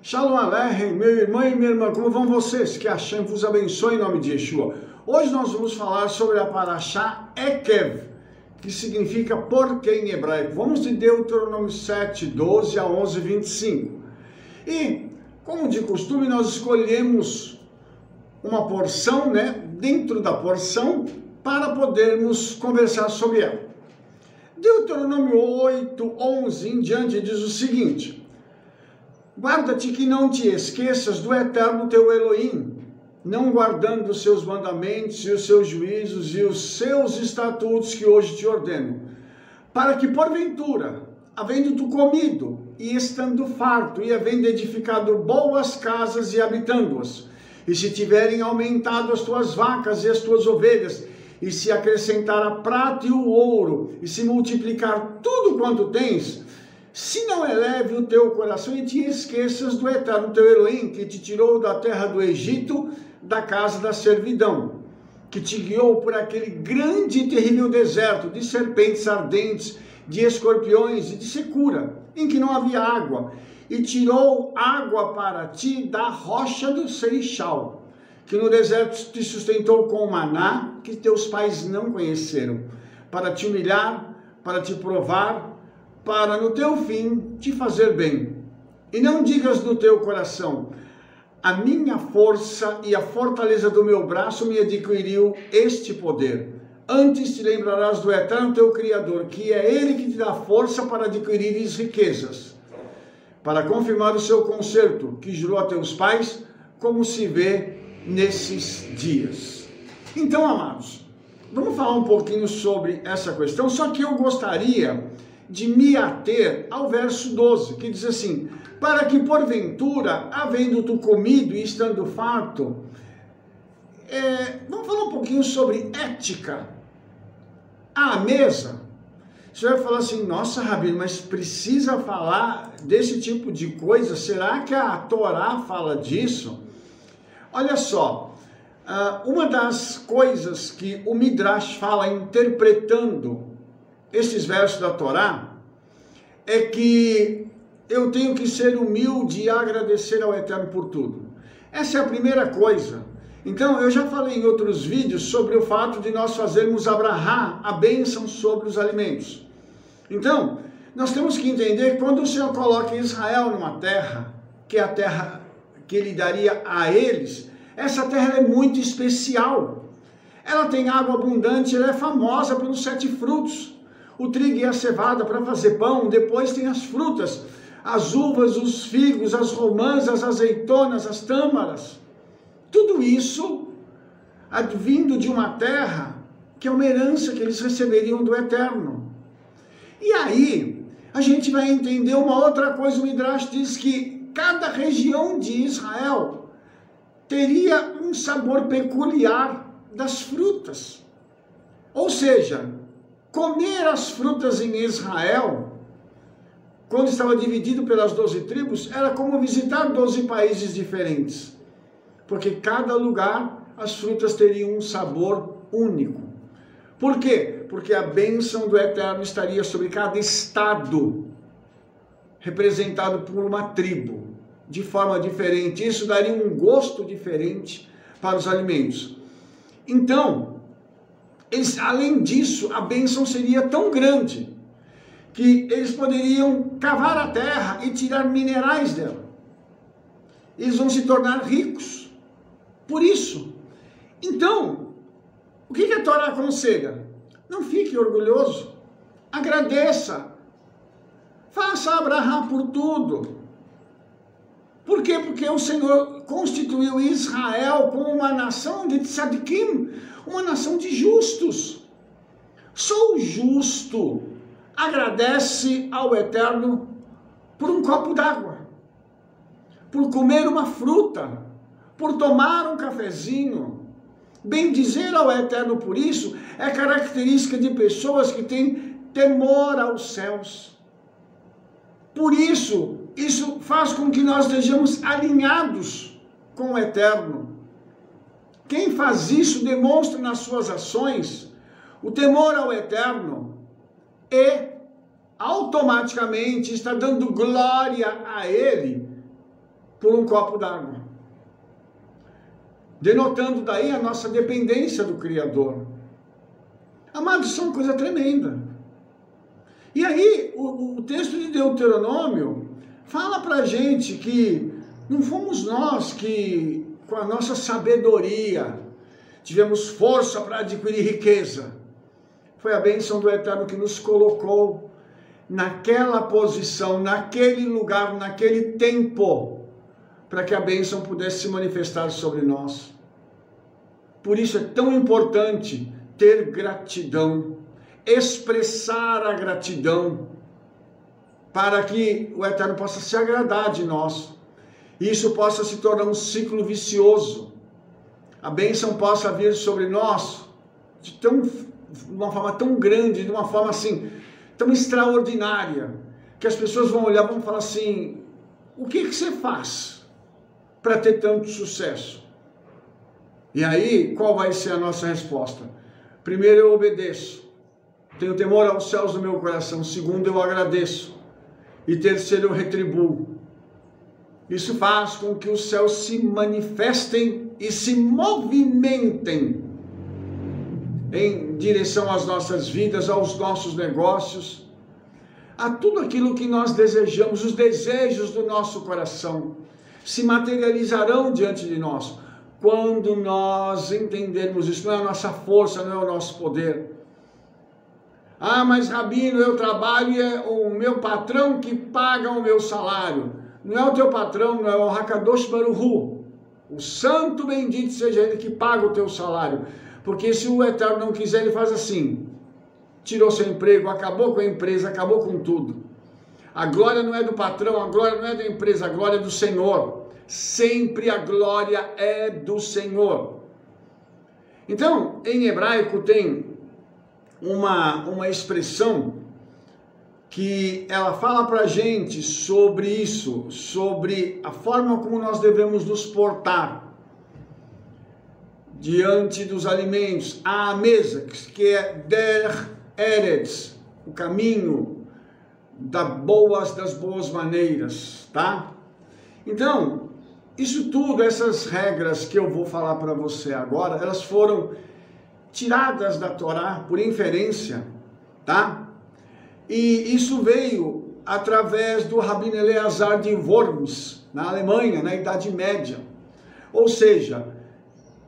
Shalom Aleichem, meu irmão e minha irmã, como vão vocês? Que Hashem vos abençoe em nome de Yeshua. Hoje nós vamos falar sobre a Parashá Ekev, que significa porque em hebraico. Vamos de Deuteronômio 7, 12 a 11, 25. E, como de costume, nós escolhemos uma porção, dentro da porção, para podermos conversar sobre ela. Deuteronômio 8, 11 em diante diz o seguinte: guarda-te que não te esqueças do Eterno teu Elohim, não guardando os seus mandamentos e os seus juízos e os seus estatutos que hoje te ordeno, para que porventura, havendo tu comido e estando farto e havendo edificado boas casas e habitando-as, e se tiverem aumentado as tuas vacas e as tuas ovelhas, e se acrescentar a prata e o ouro, e se multiplicar tudo quanto tens, se não eleve o teu coração e te esqueças do Eterno teu Elohim, que te tirou da terra do Egito, da casa da servidão, que te guiou por aquele grande e terrível deserto, de serpentes ardentes, de escorpiões e de secura, em que não havia água, e tirou água para ti da rocha do Seixal, que no deserto te sustentou com maná, que teus pais não conheceram, para te humilhar, para te provar, para no teu fim te fazer bem. E não digas no teu coração: a minha força e a fortaleza do meu braço me adquiriu este poder. Antes te lembrarás do Eterno teu Criador, que é Ele que te dá força para adquirires riquezas, para confirmar o seu concerto, que jurou a teus pais, como se vê nesses dias. Então, amados, vamos falar um pouquinho sobre essa questão, só que eu gostaria de me ater ao verso 12, que diz assim: para que porventura, havendo tu comido e estando farto, vamos falar um pouquinho sobre ética à mesa. Você vai falar assim: nossa, Rabino, mas precisa falar desse tipo de coisa? Será que a Torá fala disso? Olha só, uma das coisas que o Midrash fala interpretando esses versos da Torá é que eu tenho que ser humilde e agradecer ao Eterno por tudo. Essa é a primeira coisa. Então, eu já falei em outros vídeos sobre o fato de nós fazermos abrahá, a bênção sobre os alimentos. Então, nós temos que entender que quando o Senhor coloca Israel numa terra, que é a terra que Ele daria a eles, essa terra é muito especial. Ela tem água abundante, ela é famosa pelos 7 frutos. O trigo e a cevada para fazer pão, depois tem as frutas, as uvas, os figos, as romãs, as azeitonas, as tâmaras. Tudo isso advindo de uma terra que é uma herança que eles receberiam do Eterno. E aí, a gente vai entender uma outra coisa. O Midrash diz que cada região de Israel teria um sabor peculiar das frutas. Ou seja, comer as frutas em Israel, quando estava dividido pelas 12 tribos, era como visitar 12 países diferentes. Porque cada lugar, as frutas teriam um sabor único. Por quê? Porque a bênção do Eterno estaria sobre cada estado, representado por uma tribo, de forma diferente. Isso daria um gosto diferente para os alimentos. Então, além disso, a bênção seria tão grande que eles poderiam cavar a terra e tirar minerais dela. Eles vão se tornar ricos por isso. Então, o que a Torá aconselha? Não fique orgulhoso, agradeça, faça abrahá por tudo. Por quê? Porque o Senhor constituiu Israel como uma nação de tzadikim, uma nação de justos. Só o justo agradece ao Eterno por um copo d'água, por comer uma fruta, por tomar um cafezinho. Bendizer ao Eterno por isso é característica de pessoas que têm temor aos céus. Por isso, isso faz com que nós estejamos alinhados com o Eterno. Quem faz isso demonstra nas suas ações o temor ao Eterno e automaticamente está dando glória a Ele por um copo d'água, denotando daí a nossa dependência do Criador. Amados, isso é uma coisa tremenda. E aí, o texto de Deuteronômio fala para a gente que não fomos nós que, com a nossa sabedoria, tivemos força para adquirir riqueza. Foi a bênção do Eterno que nos colocou naquela posição, naquele lugar, naquele tempo, para que a bênção pudesse se manifestar sobre nós. Por isso é tão importante ter gratidão, expressar a gratidão, para que o Eterno possa se agradar de nós. E isso possa se tornar um ciclo vicioso. A bênção possa vir sobre nós de uma forma tão grande, de uma forma assim, tão extraordinária, que as pessoas vão olhar e vão falar assim: o que você faz para ter tanto sucesso? E aí, qual vai ser a nossa resposta? Primeiro, eu obedeço. Tenho temor aos céus no meu coração. Segundo, eu agradeço. E terceiro, eu retribuo. Isso faz com que os céus se manifestem e se movimentem em direção às nossas vidas, aos nossos negócios, a tudo aquilo que nós desejamos. Os desejos do nosso coração se materializarão diante de nós quando nós entendermos isso. Não é a nossa força, não é o nosso poder. Ah, mas Rabino, eu trabalho e é o meu patrão que paga o meu salário. Não é o teu patrão, não é o Hakadosh Baruch Hu. O santo bendito seja ele que paga o teu salário. Porque se o Eterno não quiser, ele faz assim: tirou seu emprego, acabou com a empresa, acabou com tudo. A glória não é do patrão, a glória não é da empresa, a glória é do Senhor. Sempre a glória é do Senhor. Então, em hebraico tem uma expressão que ela fala para a gente sobre isso, sobre a forma como nós devemos nos portar diante dos alimentos, à mesa, que é Der Eretz, o caminho das boas maneiras, tá? Então, isso tudo, essas regras que eu vou falar para você agora, elas foram tiradas da Torá por inferência, tá? E isso veio através do Rabino Eleazar de Worms, na Alemanha, na Idade Média. Ou seja,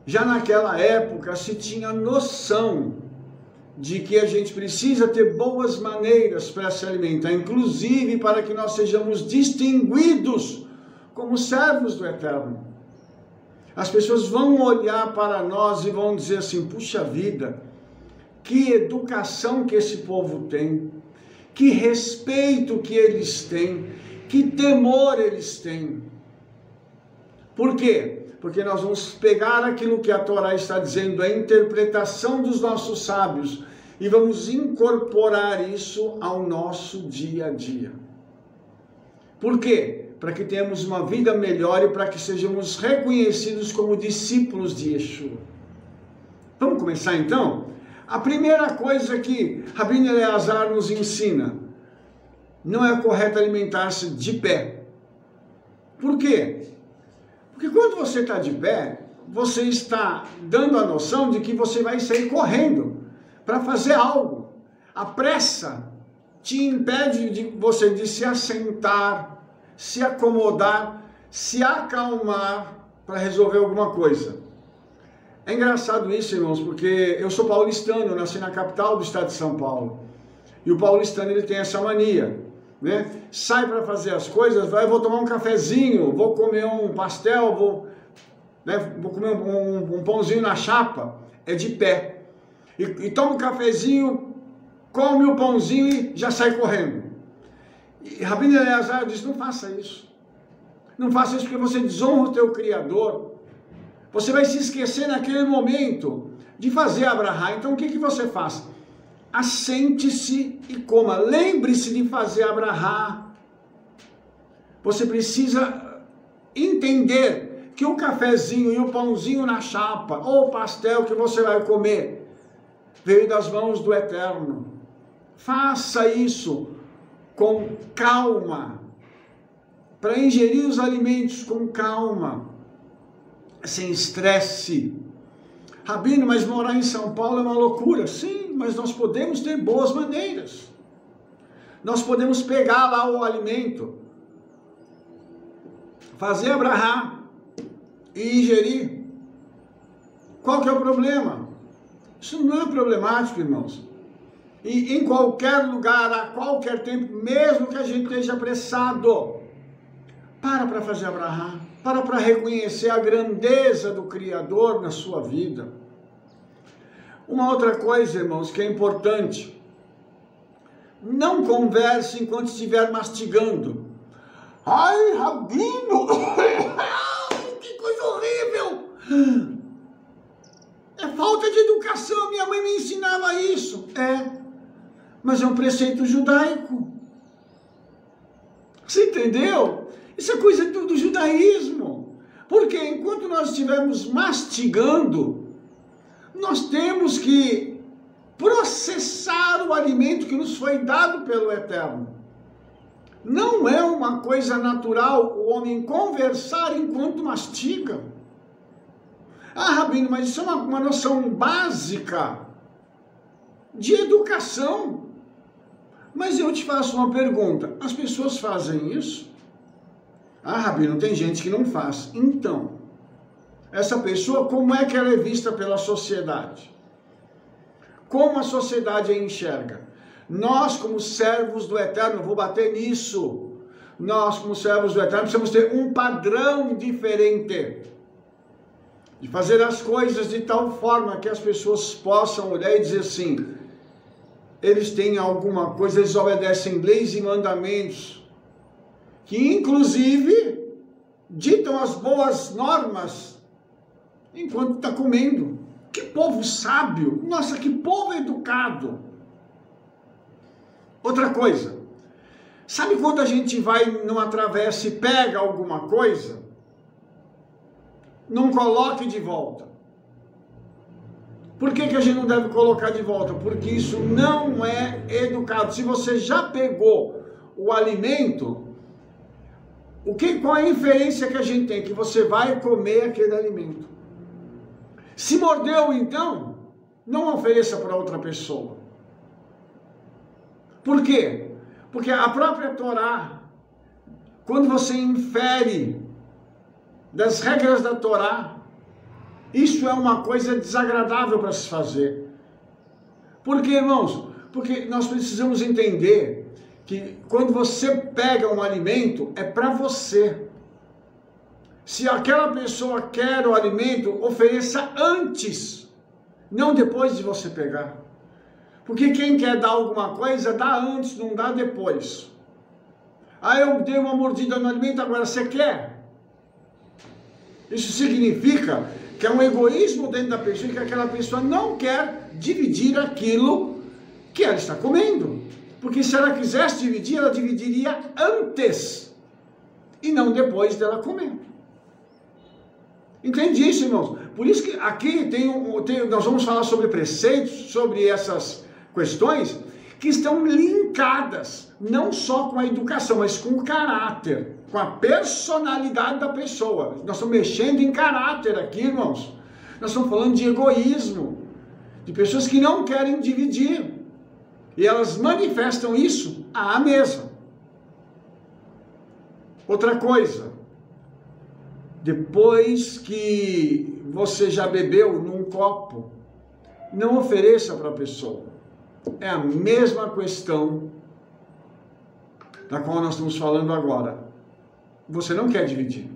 já naquela época se tinha noção de que a gente precisa ter boas maneiras para se alimentar, inclusive para que nós sejamos distinguidos como servos do Eterno. As pessoas vão olhar para nós e vão dizer assim: puxa vida, que educação que esse povo tem, que respeito que eles têm, que temor eles têm. Por quê? Porque nós vamos pegar aquilo que a Torá está dizendo, a interpretação dos nossos sábios, e vamos incorporar isso ao nosso dia a dia. Por quê? Para que tenhamos uma vida melhor e para que sejamos reconhecidos como discípulos de Yeshua. Vamos começar então? A primeira coisa que Rabino Eleazar nos ensina: não é correto alimentar-se de pé. Por quê? Porque quando você está de pé, você está dando a noção de que você vai sair correndo para fazer algo. A pressa te impede de você de se assentar, se acomodar, se acalmar para resolver alguma coisa. É engraçado isso, irmãos, porque eu sou paulistano, eu nasci na capital do estado de São Paulo. E o paulistano, ele tem essa mania, né? Sai para fazer as coisas, vou tomar um cafezinho, vou comer um pastel, vou comer um pãozinho na chapa, é de pé. E toma um cafezinho, come o pãozinho e já sai correndo. E Rabino Eleazar diz: não faça isso. Não faça isso porque você desonra o teu Criador. Você vai se esquecer naquele momento de fazer a brahá. Então o que você faz? Assente-se e coma. Lembre-se de fazer a brahá. Você precisa entender que o cafezinho e o pãozinho na chapa, ou o pastel que você vai comer, veio das mãos do Eterno. Faça isso com calma, para ingerir os alimentos com calma, sem estresse. Rabino, mas morar em São Paulo é uma loucura. Sim, mas nós podemos ter boas maneiras. Nós podemos pegar lá o alimento, fazer a brahá e ingerir. Qual que é o problema? Isso não é problemático, irmãos. E em qualquer lugar, a qualquer tempo, mesmo que a gente esteja apressado, para fazer a brahá, para reconhecer a grandeza do Criador na sua vida. Uma outra coisa, irmãos, que é importante: não converse enquanto estiver mastigando. Ai, Rabino, que coisa horrível! É falta de educação, minha mãe me ensinava isso. Mas é um preceito judaico. Você entendeu? Isso é coisa do judaísmo. Porque enquanto nós estivermos mastigando, nós temos que processar o alimento que nos foi dado pelo Eterno. Não é uma coisa natural o homem conversar enquanto mastiga. Ah, Rabino, mas isso é uma noção básica de educação. Mas eu te faço uma pergunta: as pessoas fazem isso? Ah, Rabino, tem gente que não faz. Então, essa pessoa, como é que ela é vista pela sociedade? Como a sociedade a enxerga? Nós, como servos do Eterno, vou bater nisso, nós, como servos do Eterno, precisamos ter um padrão diferente, de fazer as coisas de tal forma que as pessoas possam olhar e dizer assim: eles têm alguma coisa, eles obedecem leis e mandamentos, que inclusive ditam as boas normas enquanto está comendo. Que povo sábio! Nossa, que povo educado! Outra coisa, sabe quando a gente vai numa travessa e pega alguma coisa? Não coloque de volta. Por que a gente não deve colocar de volta? Porque isso não é educado. Se você já pegou o alimento, qual é a inferência que a gente tem? Que você vai comer aquele alimento. Se mordeu, então, não ofereça para outra pessoa. Por quê? Porque a própria Torá, quando você infere das regras da Torá, isso é uma coisa desagradável para se fazer. Por quê, irmãos? Porque nós precisamos entender que quando você pega um alimento, é para você. Se aquela pessoa quer o alimento, ofereça antes, não depois de você pegar. Porque quem quer dar alguma coisa, dá antes, não dá depois. Ah, eu dei uma mordida no alimento, agora você quer? Isso significa que é um egoísmo dentro da pessoa, que aquela pessoa não quer dividir aquilo que ela está comendo. Porque se ela quisesse dividir, ela dividiria antes, e não depois dela comer. Entende isso, irmãos? Por isso que aqui nós vamos falar sobre preceitos, sobre essas questões que estão linkadas, não só com a educação, mas com o caráter, com a personalidade da pessoa. Nós estamos mexendo em caráter aqui, irmãos. Nós estamos falando de egoísmo, de pessoas que não querem dividir. E elas manifestam isso à mesa. Outra coisa, depois que você já bebeu num copo, não ofereça para a pessoa. É a mesma questão da qual nós estamos falando agora. Você não quer dividir.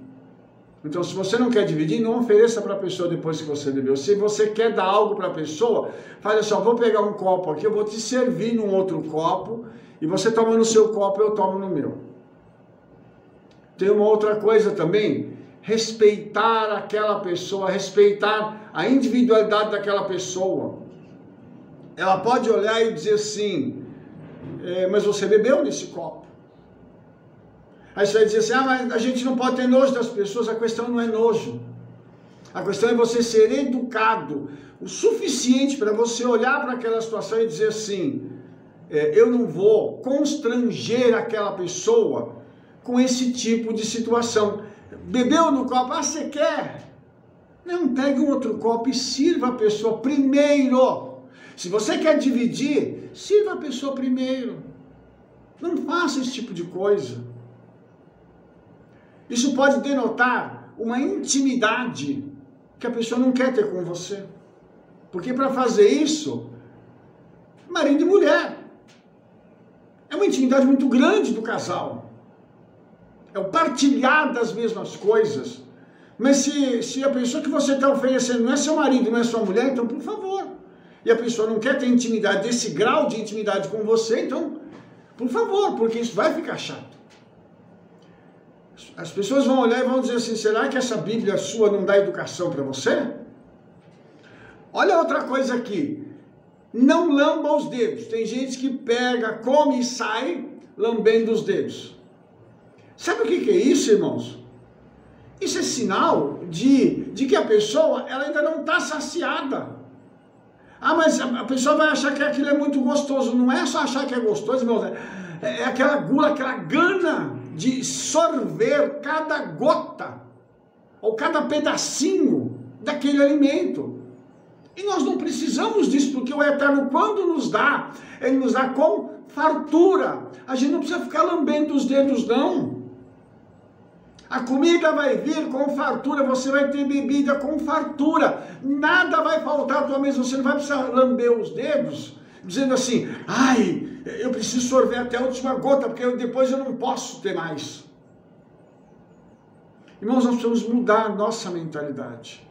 Então, se você não quer dividir, não ofereça para a pessoa depois que você bebeu. Se você quer dar algo para a pessoa, faz assim: vou pegar um copo aqui, eu vou te servir num outro copo, e você toma no seu copo, eu tomo no meu. Tem uma outra coisa também: respeitar aquela pessoa, respeitar a individualidade daquela pessoa. Ela pode olhar e dizer assim: mas você bebeu nesse copo? Aí você vai dizer assim: mas a gente não pode ter nojo das pessoas. A questão não é nojo. A questão é você ser educado o suficiente para você olhar para aquela situação e dizer assim: eu não vou constranger aquela pessoa com esse tipo de situação. Bebeu no copo, você quer? Não, pegue um outro copo e sirva a pessoa primeiro. Se você quer dividir, sirva a pessoa primeiro. Não faça esse tipo de coisa. Isso pode denotar uma intimidade que a pessoa não quer ter com você. Porque para fazer isso, marido e mulher, é uma intimidade muito grande do casal. É o partilhar das mesmas coisas. Mas se a pessoa que você está oferecendo não é seu marido, não é sua mulher, então por favor. E a pessoa não quer ter intimidade, desse grau de intimidade com você, então por favor, porque isso vai ficar chato. As pessoas vão olhar e vão dizer assim, será que essa Bíblia sua não dá educação para você? Olha outra coisa aqui. Não lamba os dedos. Tem gente que pega, come e sai lambendo os dedos. Sabe o que é isso, irmãos? Isso é sinal de que a pessoa ela ainda não está saciada. Ah, mas a pessoa vai achar que aquilo é muito gostoso. Não é só achar que é gostoso, irmãos. É aquela gula, aquela gana de sorver cada gota ou cada pedacinho daquele alimento. E nós não precisamos disso, porque o Eterno, quando nos dá, Ele nos dá com fartura. A gente não precisa ficar lambendo os dedos, não. A comida vai vir com fartura, você vai ter bebida com fartura. Nada vai faltar à tua mesa, você não vai precisar lamber os dedos, dizendo assim, ai, eu preciso sorver até a última gota, porque depois eu não posso ter mais. Irmãos, nós precisamos mudar a nossa mentalidade.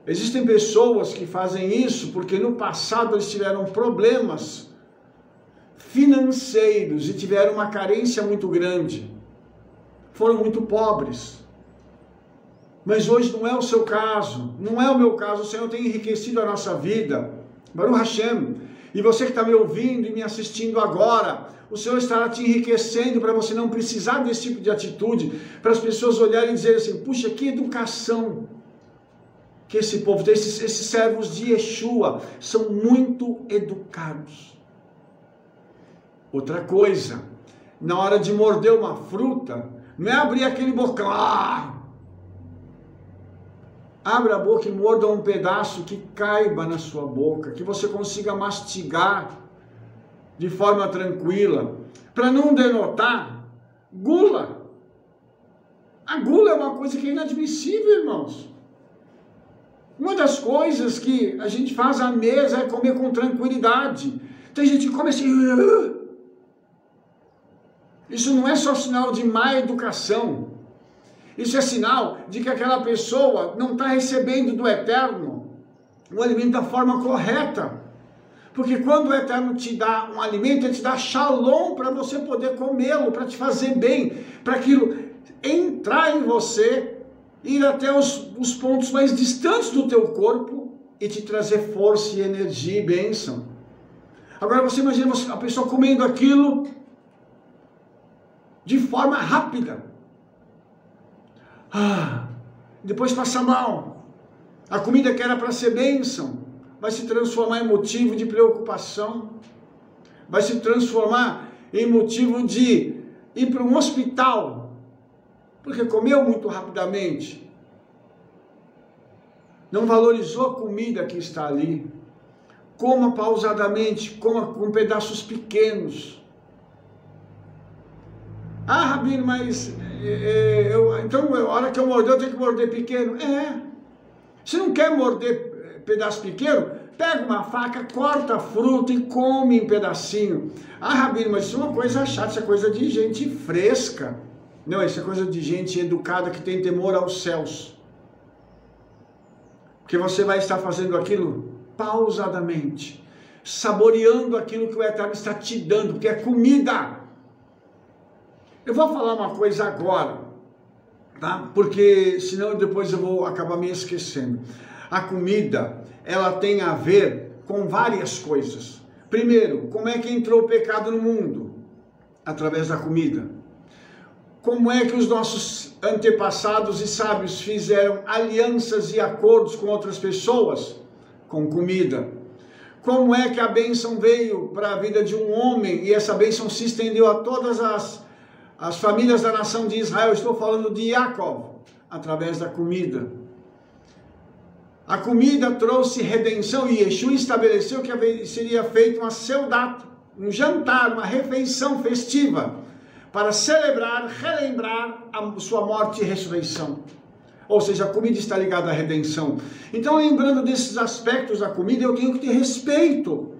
Existem pessoas que fazem isso porque no passado eles tiveram problemas financeiros e tiveram uma carência muito grande. Foram muito pobres. Mas hoje não é o seu caso, não é o meu caso. O Senhor tem enriquecido a nossa vida. Baruch Hashem. E você que está me ouvindo e me assistindo agora, o Senhor estará te enriquecendo para você não precisar desse tipo de atitude, para as pessoas olharem e dizerem assim, puxa, que educação que esse povo tem, esses servos de Yeshua são muito educados. Outra coisa, na hora de morder uma fruta, não é abrir aquele bocão, abra a boca e morda um pedaço que caiba na sua boca, que você consiga mastigar de forma tranquila, para não denotar gula. A gula é uma coisa que é inadmissível, irmãos. Uma das coisas que a gente faz à mesa é comer com tranquilidade. Tem gente que come assim. Isso não é só sinal de má educação. Isso é sinal de que aquela pessoa não está recebendo do Eterno o alimento da forma correta. Porque quando o Eterno te dá um alimento, Ele te dá shalom para você poder comê-lo, para te fazer bem, para aquilo entrar em você, ir até os pontos mais distantes do teu corpo e te trazer força e energia e bênção. Agora você imagina a pessoa comendo aquilo de forma rápida. Depois passa mal. A comida que era para ser bênção vai se transformar em motivo de preocupação. Vai se transformar em motivo de ir para um hospital, porque comeu muito rapidamente. Não valorizou a comida que está ali. Coma pausadamente, coma com pedaços pequenos. Rabino, mas então a hora que eu morder, eu tenho que morder pequeno. Se não quer morder pedaço pequeno, pega uma faca, corta a fruta e come em pedacinho. Rabino, mas isso é uma coisa chata, isso é coisa de gente fresca. Não, isso é coisa de gente educada que tem temor aos céus. Porque você vai estar fazendo aquilo pausadamente, saboreando aquilo que o Eterno está te dando, porque é comida. Eu vou falar uma coisa agora, tá? Porque senão depois eu vou acabar me esquecendo. A comida, ela tem a ver com várias coisas. Primeiro, como é que entrou o pecado no mundo? Através da comida. Como é que os nossos antepassados e sábios fizeram alianças e acordos com outras pessoas? Com comida. como é que a bênção veio para a vida de um homem e essa bênção se estendeu a todas as famílias da nação de Israel. Estou falando de Jacob, através da comida. A comida trouxe redenção e Yeshua estabeleceu que seria feito uma seudat, um jantar, uma refeição festiva, para celebrar, relembrar a sua morte e ressurreição. Ou seja, a comida está ligada à redenção. Então, lembrando desses aspectos da comida, eu tenho que ter respeito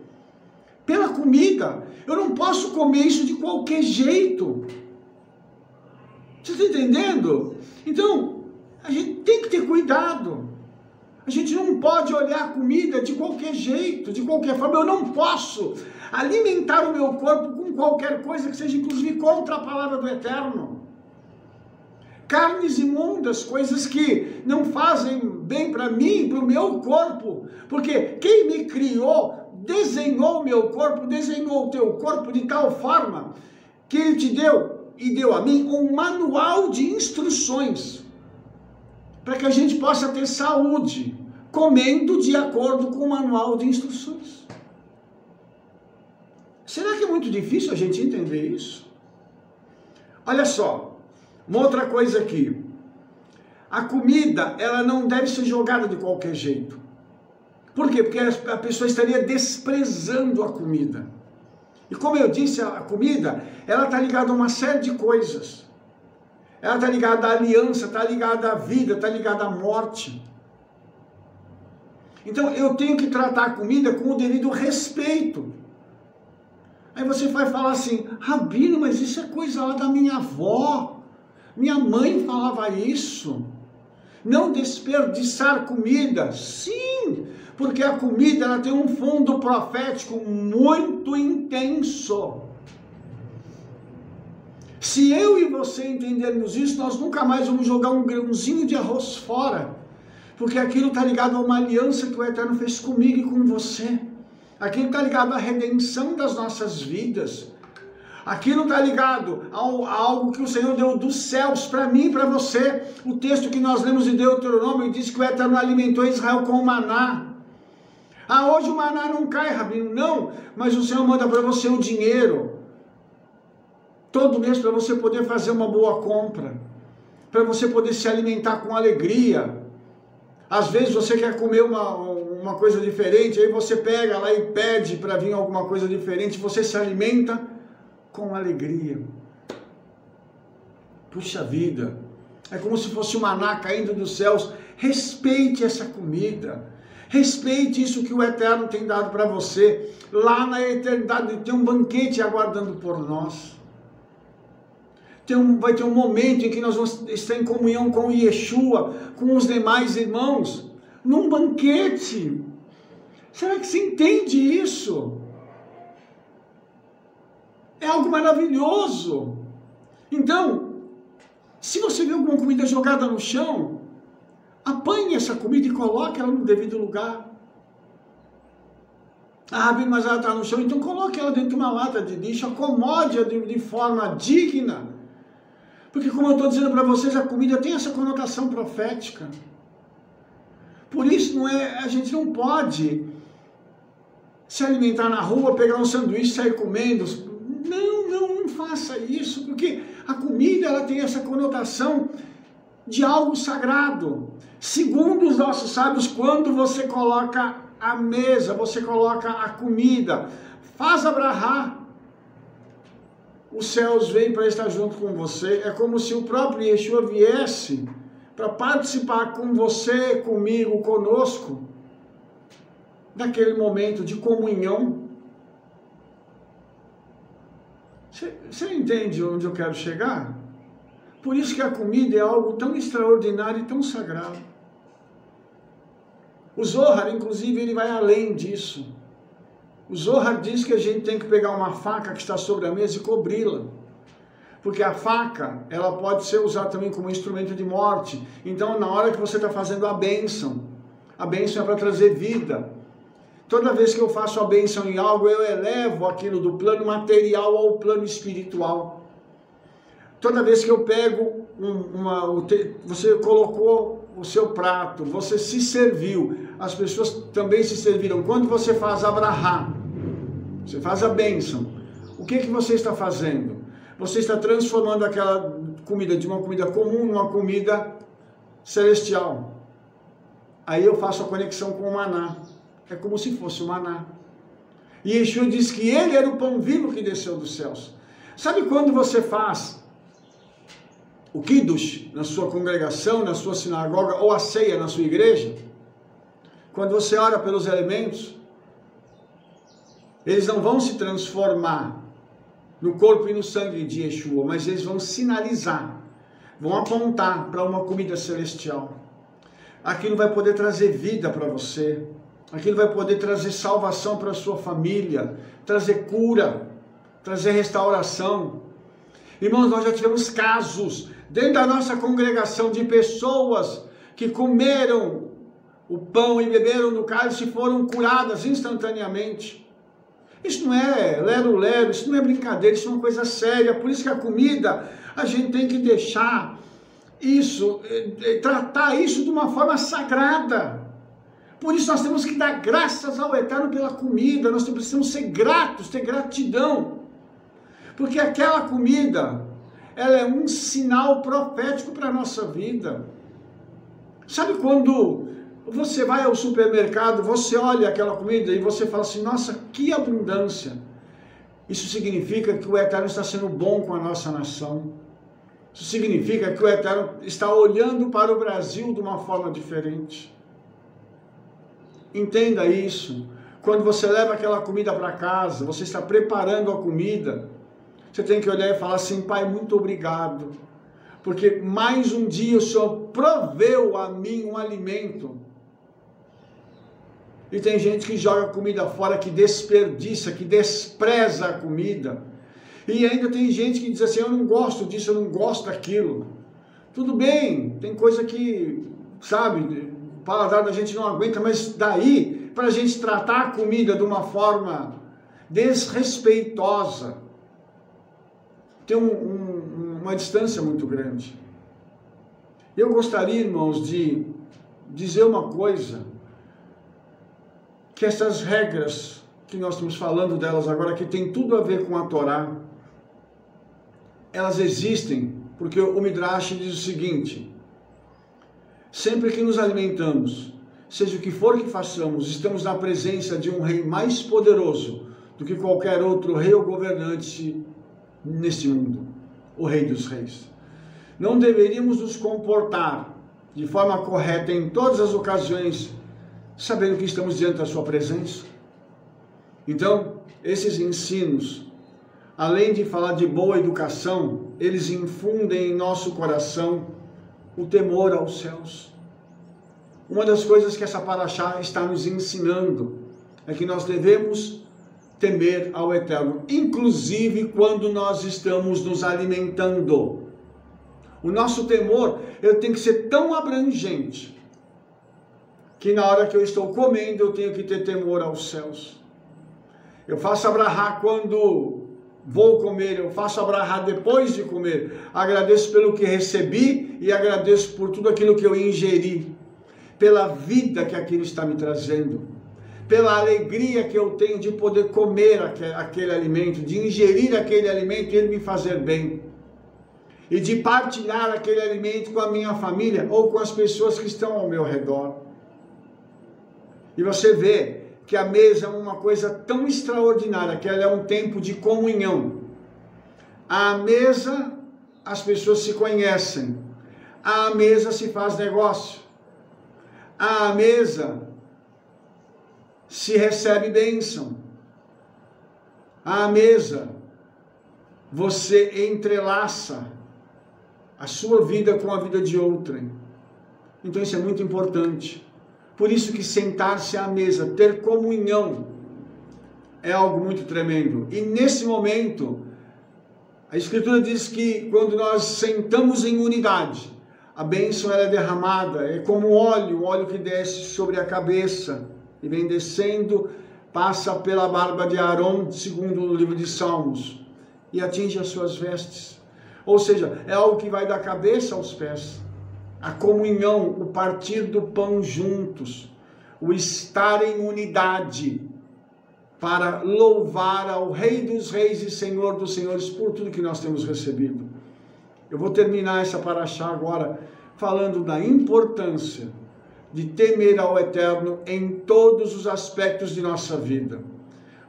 pela comida. Eu não posso comer isso de qualquer jeito. Você está entendendo? Então, a gente tem que ter cuidado. A gente não pode olhar a comida de qualquer jeito, de qualquer forma. Eu não posso alimentar o meu corpo com qualquer coisa que seja, inclusive, contra a palavra do Eterno. Carnes imundas, coisas que não fazem bem para mim, para o meu corpo, porque quem me criou, desenhou o meu corpo, desenhou o teu corpo de tal forma, que ele te deu, e deu a mim, um manual de instruções, para que a gente possa ter saúde, comendo de acordo com o manual de instruções. Será que é muito difícil a gente entender isso? Olha só. Uma outra coisa aqui, a comida, ela não deve ser jogada de qualquer jeito. Por quê? Porque a pessoa estaria desprezando a comida. E como eu disse, a comida, ela está ligada a uma série de coisas. Ela está ligada à aliança, está ligada à vida, está ligada à morte. Então eu tenho que tratar a comida com o devido respeito. Aí você vai falar assim, Rabino, mas isso é coisa lá da minha avó. Minha mãe falava isso. Não desperdiçar comida. Sim, porque a comida ela tem um fundo profético muito intenso. Se eu e você entendermos isso, nós nunca mais vamos jogar um grãozinho de arroz fora. Porque aquilo está ligado a uma aliança que o Eterno fez comigo e com você. Aquilo está ligado à redenção das nossas vidas. Aquilo está ligado a algo que o Senhor deu dos céus para mim e para você. O texto que nós lemos de Deuteronômio diz que o Eterno alimentou Israel com o maná. Ah, hoje o maná não cai, Rabino. Não, mas o Senhor manda para você o dinheiro. Todo mês para você poder fazer uma boa compra. Para você poder se alimentar com alegria. Às vezes você quer comer uma coisa diferente, aí você pega lá e pede para vir alguma coisa diferente, você se alimenta com alegria. Puxa vida, é como se fosse um maná caindo dos céus. Respeite essa comida, respeite isso que o Eterno tem dado para você. Lá na eternidade tem um banquete aguardando por nós. Vai ter um momento em que nós vamos estar em comunhão com Yeshua, com os demais irmãos, num banquete. Será que você entende isso? É algo maravilhoso. Então, se você vê alguma comida jogada no chão, apanhe essa comida e coloque ela no devido lugar. Ah, Rabino, mas ela está no chão, então coloque ela dentro de uma lata de lixo, acomode-a de forma digna. Porque, como eu estou dizendo para vocês, a comida tem essa conotação profética. Por isso, a gente não pode se alimentar na rua, pegar um sanduíche e sair comendo. Não faça isso, porque a comida ela tem essa conotação de algo sagrado. Segundo os nossos sábios, quando você coloca a mesa, você coloca a comida, faz a brahá, os céus vêm para estar junto com você. É como se o próprio Yeshua viesse para participar com você, comigo, conosco, daquele momento de comunhão. Você entende onde eu quero chegar? Por isso que a comida é algo tão extraordinário e tão sagrado. O Zohar, inclusive, ele vai além disso. O Zohar diz que a gente tem que pegar uma faca que está sobre a mesa e cobri-la. Porque a faca, ela pode ser usada também como instrumento de morte. Então, na hora que você está fazendo a bênção é para trazer vida. Toda vez que eu faço a bênção em algo, eu elevo aquilo do plano material ao plano espiritual. Toda vez que eu pego você colocou o seu prato, você se serviu, as pessoas também se serviram. Quando você faz abrahá, você faz a bênção, o que você está fazendo? Você está transformando aquela comida de uma comida comum numa comida celestial. Aí eu faço a conexão com o maná. É como se fosse o maná. E Yeshua diz que ele era o pão vivo que desceu dos céus. Sabe quando você faz o Kiddush na sua congregação, na sua sinagoga, ou a ceia na sua igreja? Quando você ora pelos elementos, eles não vão se transformar no corpo e no sangue de Yeshua, mas eles vão sinalizar, vão apontar para uma comida celestial. Aquilo vai poder trazer vida para você, aquilo vai poder trazer salvação para a sua família, trazer cura, trazer restauração. Irmãos, nós já tivemos casos dentro da nossa congregação de pessoas que comeram o pão e beberam do cálice e foram curadas instantaneamente. Isso não é lero-lero, isso não é brincadeira, isso é uma coisa séria. Por isso que a comida, a gente tem que deixar isso, tratar isso de uma forma sagrada. Por isso nós temos que dar graças ao Eterno pela comida, nós precisamos ser gratos, ter gratidão. Porque aquela comida, ela é um sinal profético para a nossa vida. Sabe quando você vai ao supermercado, você olha aquela comida e você fala assim, nossa, que abundância. Isso significa que o Eterno está sendo bom com a nossa nação. Isso significa que o Eterno está olhando para o Brasil de uma forma diferente. Entenda isso. Quando você leva aquela comida para casa, você está preparando a comida, você tem que olhar e falar assim, Pai, muito obrigado. Porque mais um dia o Senhor proveu a mim um alimento. E tem gente que joga comida fora, que desperdiça, que despreza a comida. E ainda tem gente que diz assim, eu não gosto disso, eu não gosto daquilo. Tudo bem, tem coisa que, sabe, o paladar da gente não aguenta, mas daí, para a gente tratar a comida de uma forma desrespeitosa, tem uma distância muito grande. Eu gostaria, irmãos, de dizer uma coisa, que essas regras que nós estamos falando delas agora, que tem tudo a ver com a Torá, elas existem porque o Midrash diz o seguinte, sempre que nos alimentamos, seja o que for que façamos, estamos na presença de um rei mais poderoso do que qualquer outro rei ou governante neste mundo, o Rei dos Reis. Não deveríamos nos comportar de forma correta em todas as ocasiões, sabendo que estamos diante da sua presença? Então, esses ensinos, além de falar de boa educação, eles infundem em nosso coração o temor aos céus. Uma das coisas que essa paraxá está nos ensinando é que nós devemos temer ao Eterno, inclusive quando nós estamos nos alimentando. O nosso temor, ele tem que ser tão abrangente, que na hora que eu estou comendo, eu tenho que ter temor aos céus. Eu faço abrahá quando vou comer, eu faço abrahá depois de comer. Agradeço pelo que recebi e agradeço por tudo aquilo que eu ingeri, pela vida que aquilo está me trazendo, pela alegria que eu tenho de poder comer aquele alimento, de ingerir aquele alimento e ele me fazer bem, e de partilhar aquele alimento com a minha família ou com as pessoas que estão ao meu redor. E você vê que a mesa é uma coisa tão extraordinária, que ela é um tempo de comunhão. À mesa as pessoas se conhecem, à mesa se faz negócio, à mesa se recebe bênção, à mesa você entrelaça a sua vida com a vida de outrem. Então isso é muito importante. Por isso que sentar-se à mesa, ter comunhão, é algo muito tremendo. E nesse momento, a Escritura diz que quando nós sentamos em unidade, a bênção ela é derramada, é como óleo, o óleo que desce sobre a cabeça e vem descendo, passa pela barba de Aaron, segundo o livro de Salmos, e atinge as suas vestes. Ou seja, é algo que vai da cabeça aos pés. a comunhão, o partir do pão juntos, o estar em unidade, para louvar ao Rei dos Reis e Senhor dos Senhores por tudo que nós temos recebido. Eu vou terminar essa paraxá agora falando da importância de temer ao Eterno em todos os aspectos de nossa vida.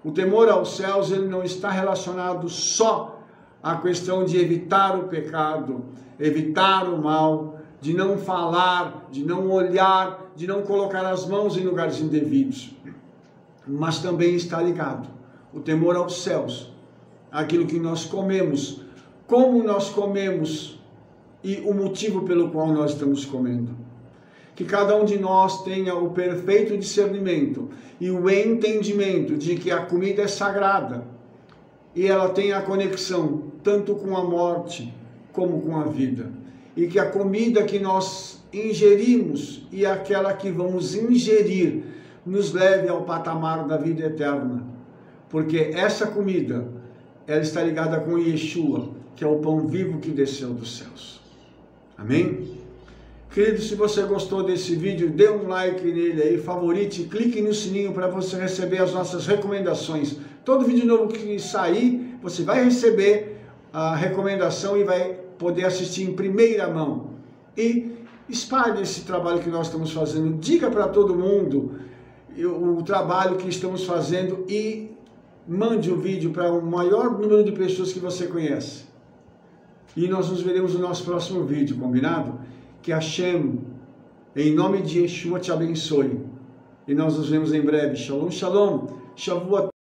O temor aos céus, ele não está relacionado só à questão de evitar o pecado, evitar o mal, de não falar, de não olhar, de não colocar as mãos em lugares indevidos. Mas também está ligado o temor aos céus, aquilo que nós comemos, como nós comemos e o motivo pelo qual nós estamos comendo. Que cada um de nós tenha o perfeito discernimento e o entendimento de que a comida é sagrada e ela tem a conexão tanto com a morte como com a vida. E que a comida que nós ingerimos e aquela que vamos ingerir nos leve ao patamar da vida eterna. Porque essa comida, ela está ligada com Yeshua, que é o pão vivo que desceu dos céus. Amém? Querido, se você gostou desse vídeo, dê um like nele aí, favorite, clique no sininho para você receber as nossas recomendações. Todo vídeo novo que sair, você vai receber a recomendação e vai poder assistir em primeira mão. E espalhe esse trabalho que nós estamos fazendo. Diga para todo mundo o trabalho que estamos fazendo e mande o vídeo para o maior número de pessoas que você conhece. E nós nos veremos no nosso próximo vídeo, combinado? Que Hashem, em nome de Yeshua, te abençoe. E nós nos vemos em breve. Shalom, shalom. Shavua.